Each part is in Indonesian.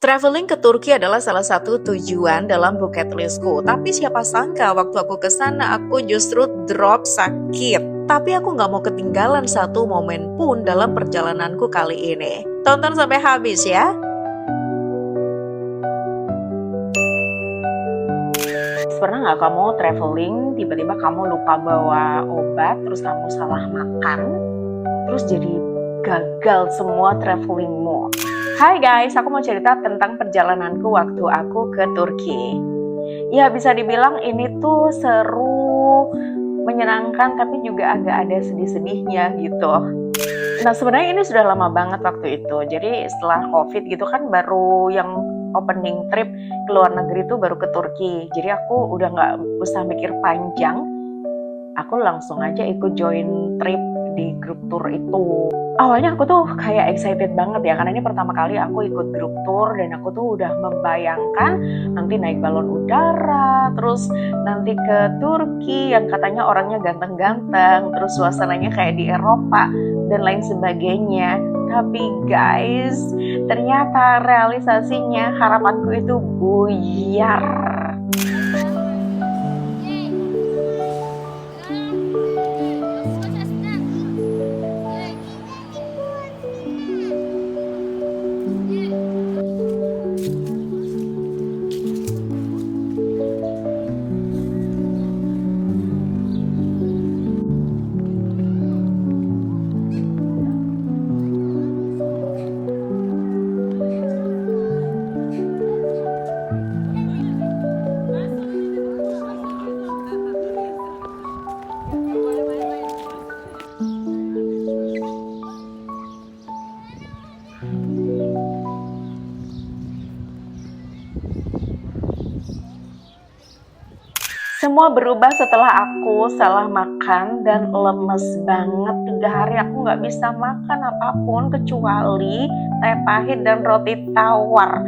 Traveling ke Turki adalah salah satu tujuan dalam bucket listku. Tapi siapa sangka waktu aku ke sana aku justru drop sakit. Tapi aku nggak mau ketinggalan satu momen pun dalam perjalananku kali ini. Tonton sampai habis ya. Pernah nggak kamu traveling, tiba-tiba kamu lupa bawa obat, terus kamu salah makan, terus jadi gagal semua travelingmu? Hai guys, aku mau cerita tentang perjalananku waktu aku ke Turki. Ya bisa dibilang ini tuh seru, menyenangkan tapi juga agak ada sedih-sedihnya gitu. Nah sebenarnya ini sudah lama banget waktu itu. Jadi setelah COVID gitu kan baru yang opening trip ke luar negeri tuh baru ke Turki. Jadi aku udah nggak usah mikir panjang. Aku langsung aja ikut join trip di grup tour itu. Awalnya aku tuh kayak excited banget ya, karena ini pertama kali aku ikut grup tour dan aku tuh udah membayangkan nanti naik balon udara, terus nanti ke Turki yang katanya orangnya ganteng-ganteng, terus suasananya kayak di Eropa dan lain sebagainya. Tapi guys, ternyata realisasinya harapanku itu buyar. Semua berubah setelah aku salah makan dan lemes banget. 3 hari aku nggak bisa makan apapun kecuali teh pahit dan roti tawar.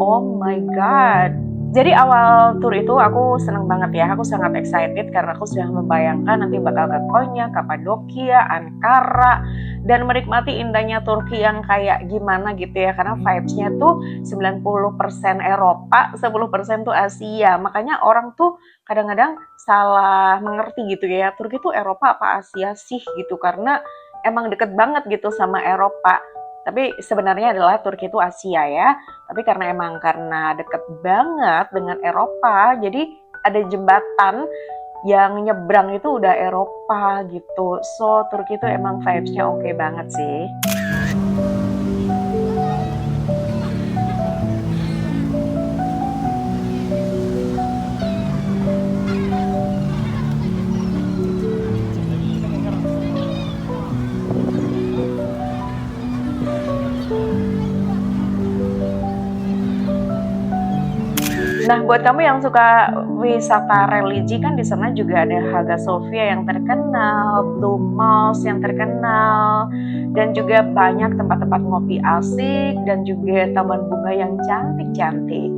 Oh my god. Jadi awal tour itu aku seneng banget ya. Aku sangat excited karena aku sudah membayangkan nanti bakal ke Konya, Kapadokia, Ankara, dan menikmati indahnya Turki yang kayak gimana gitu ya. Karena vibes-nya tuh 90% Eropa, 10% tuh Asia. Makanya orang tuh kadang-kadang salah mengerti gitu ya. Turki tuh Eropa apa Asia sih gitu. Karena emang deket banget gitu sama Eropa. Tapi sebenarnya adalah Turki itu Asia ya. Tapi karena deket banget dengan Eropa, jadi ada jembatan yang nyebrang itu udah Eropa gitu. So Turki itu emang vibes-nya oke banget sih. Nah, buat kamu yang suka wisata religi kan di sana juga ada Hagia Sophia yang terkenal, Blue Mosque yang terkenal, dan juga banyak tempat-tempat ngopi asik dan juga taman bunga yang cantik-cantik.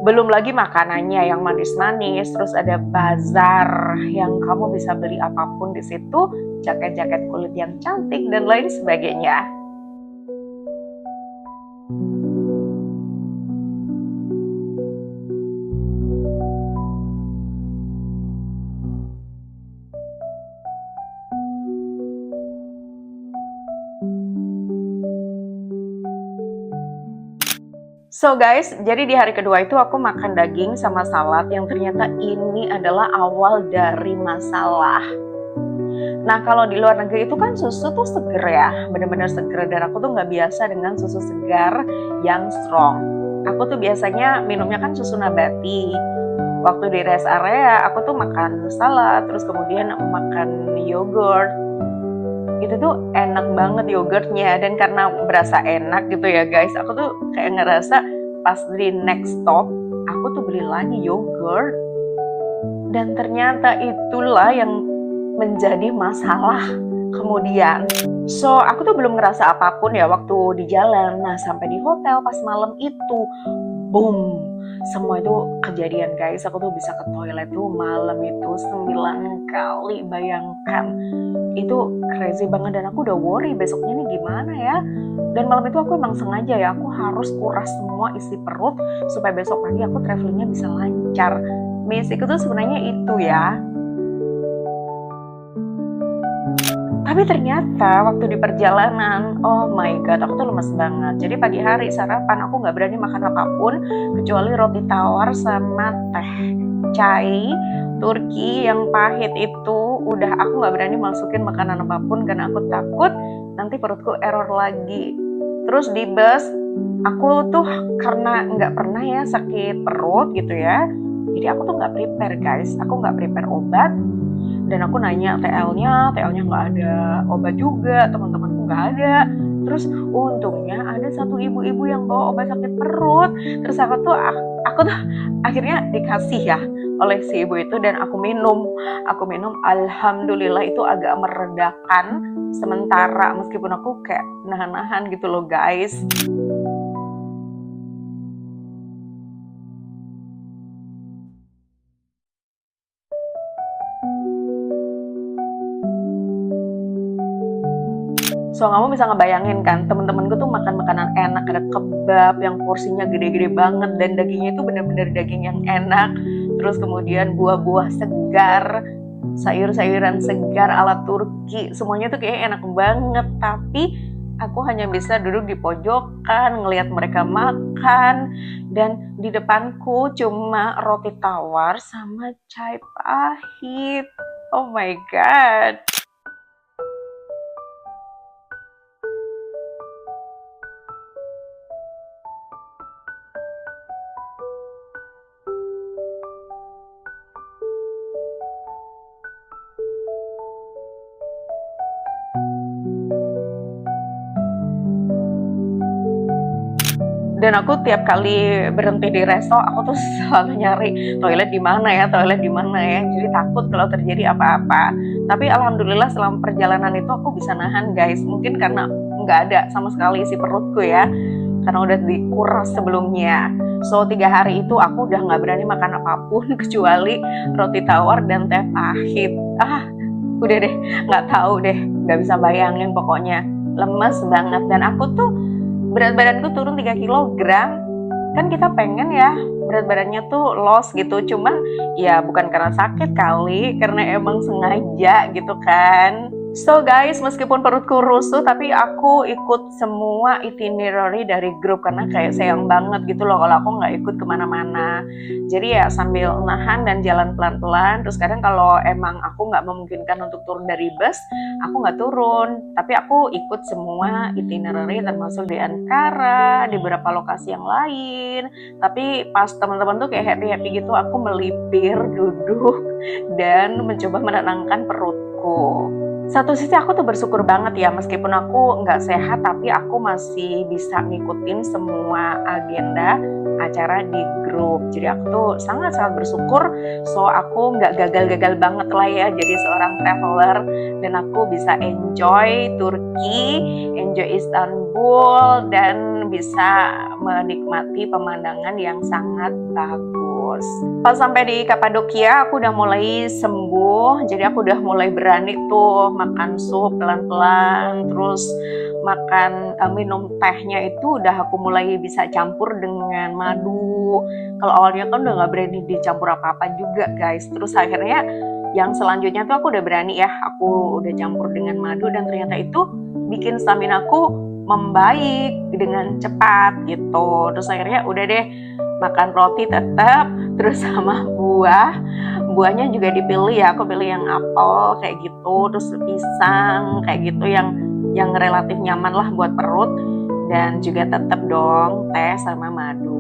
Belum lagi makanannya yang manis-manis, terus ada bazar yang kamu bisa beli apapun di situ, jaket-jaket kulit yang cantik dan lain sebagainya. So guys, jadi di hari kedua itu aku makan daging sama salad yang ternyata ini adalah awal dari masalah. Nah kalau di luar negeri itu kan susu tuh seger ya, bener-bener seger, dan aku tuh nggak biasa dengan susu segar yang strong. Aku tuh biasanya minumnya kan susu nabati. Waktu di rest area aku tuh makan salad, terus kemudian makan yogurt. Itu tuh enak banget yogurtnya, dan karena berasa enak gitu ya guys, aku tuh kayak ngerasa pas di next stop aku tuh beli lagi yogurt, dan ternyata itulah yang menjadi masalah kemudian. So aku tuh belum ngerasa apapun ya waktu di jalan. Nah sampai di hotel pas malam itu boom, semua itu kejadian guys. Aku tuh bisa ke toilet tuh malam itu 9 kali, bayangkan. Itu crazy banget dan aku udah worry besoknya nih gimana ya. Dan malam itu aku emang sengaja ya, aku harus kuras semua isi perut supaya besok pagi aku travelingnya bisa lancar. Basic itu sebenarnya itu ya. Tapi ternyata waktu di perjalanan, oh my god, aku tuh lemes banget. Jadi pagi hari sarapan aku nggak berani makan apapun kecuali roti tawar sama teh chai Turki yang pahit itu. Udah aku nggak berani masukin makanan apapun karena aku takut nanti perutku error lagi. Terus di bus, aku tuh karena nggak pernah ya sakit perut gitu ya. Jadi aku tuh nggak prepare guys, aku nggak prepare obat. Dan aku nanya TL-nya nggak ada obat juga, teman-temanku nggak ada. Terus untungnya ada satu ibu-ibu yang bawa obat sakit perut. Terus aku tuh akhirnya dikasih ya oleh si ibu itu dan aku minum. Alhamdulillah itu agak meredakan sementara meskipun aku kayak nahan-nahan gitu loh guys. So kamu bisa ngebayangin kan, temen-temenku tuh makan makanan enak, ada kebab yang porsinya gede-gede banget dan dagingnya itu bener-bener daging yang enak. Terus kemudian buah-buah segar, sayur-sayuran segar ala Turki, semuanya tuh kayak enak banget. Tapi aku hanya bisa duduk di pojokan, ngelihat mereka makan, dan di depanku cuma roti tawar sama chai pahit. Oh my god. Dan aku tiap kali berhenti di resto, aku tuh selalu nyari toilet di mana ya. Jadi takut kalau terjadi apa-apa. Tapi alhamdulillah selama perjalanan itu aku bisa nahan guys. Mungkin karena nggak ada sama sekali isi perutku ya. Karena udah dikuras sebelumnya. So 3 hari itu aku udah nggak berani makan apapun kecuali roti tawar dan teh pahit. Udah deh, nggak tahu deh, nggak bisa bayangin pokoknya. Lemes banget dan aku tuh berat badanku turun 3 kilogram. Kan kita pengen ya berat badannya tuh loss gitu, cuman ya bukan karena sakit kali, karena emang sengaja gitu kan. So guys, meskipun perutku rusuh tapi aku ikut semua itinerary dari grup karena kayak sayang banget gitu loh kalau aku nggak ikut kemana-mana. Jadi ya sambil nahan dan jalan pelan-pelan. Terus kadang kalau emang aku nggak memungkinkan untuk turun dari bus, aku nggak turun. Tapi aku ikut semua itinerary termasuk di Ankara, di beberapa lokasi yang lain. Tapi pas teman-teman tuh kayak happy-happy gitu, aku melipir, duduk, dan mencoba menenangkan perutku. Satu sisi aku tuh bersyukur banget ya, meskipun aku nggak sehat tapi aku masih bisa ngikutin semua agenda acara di grup. Jadi aku tuh sangat-sangat bersyukur. So aku nggak gagal-gagal banget lah ya jadi seorang traveler, dan aku bisa enjoy Turki, enjoy Istanbul, dan bisa menikmati pemandangan yang sangat bagus. Pas sampai di Kapadokia aku udah mulai sembuh, jadi aku udah mulai berani tuh makan sup pelan-pelan, terus minum tehnya itu udah aku mulai bisa campur dengan madu. Kalau awalnya kan udah nggak berani dicampur apa-apa juga guys. Terus akhirnya yang selanjutnya tuh aku udah berani ya, aku udah campur dengan madu dan ternyata itu bikin stamina aku membaik dengan cepat gitu. Terus akhirnya udah deh makan roti tetap, terus sama buahnya juga dipilih ya, aku pilih yang apel kayak gitu, terus pisang kayak gitu yang relatif nyaman lah buat perut, dan juga tetap dong teh sama madu.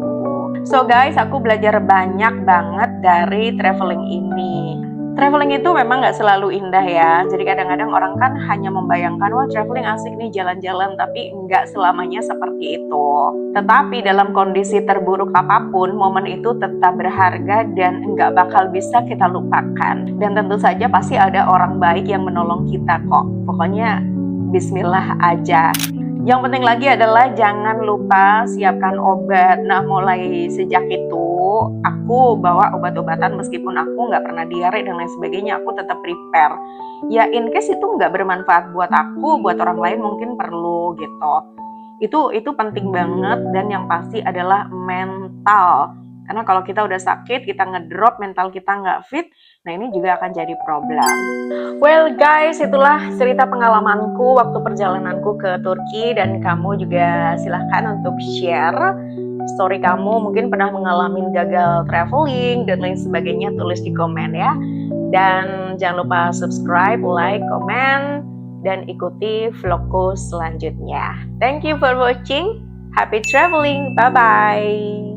So guys, aku belajar banyak banget dari traveling ini. Traveling itu memang nggak selalu indah ya. Jadi kadang-kadang orang kan hanya membayangkan, wah traveling asik nih jalan-jalan, tapi nggak selamanya seperti itu. Tetapi dalam kondisi terburuk apapun, momen itu tetap berharga dan nggak bakal bisa kita lupakan. Dan tentu saja pasti ada orang baik yang menolong kita kok. Pokoknya bismillah aja. Yang penting lagi adalah jangan lupa siapkan obat. Nah, mulai sejak itu aku bawa obat-obatan meskipun aku nggak pernah diare dan lain sebagainya, aku tetap prepare. Ya in case itu nggak bermanfaat buat aku, buat orang lain mungkin perlu gitu. Itu penting banget, dan yang pasti adalah mental. Karena kalau kita udah sakit, kita ngedrop, mental kita nggak fit, nah ini juga akan jadi problem. Well guys, itulah cerita pengalamanku waktu perjalananku ke Turki, dan kamu juga silahkan untuk share story kamu, mungkin pernah mengalami gagal traveling dan lain sebagainya, tulis di komen ya. Dan jangan lupa subscribe, like, komen, dan ikuti vlogku selanjutnya. Thank you for watching. Happy traveling. Bye-bye.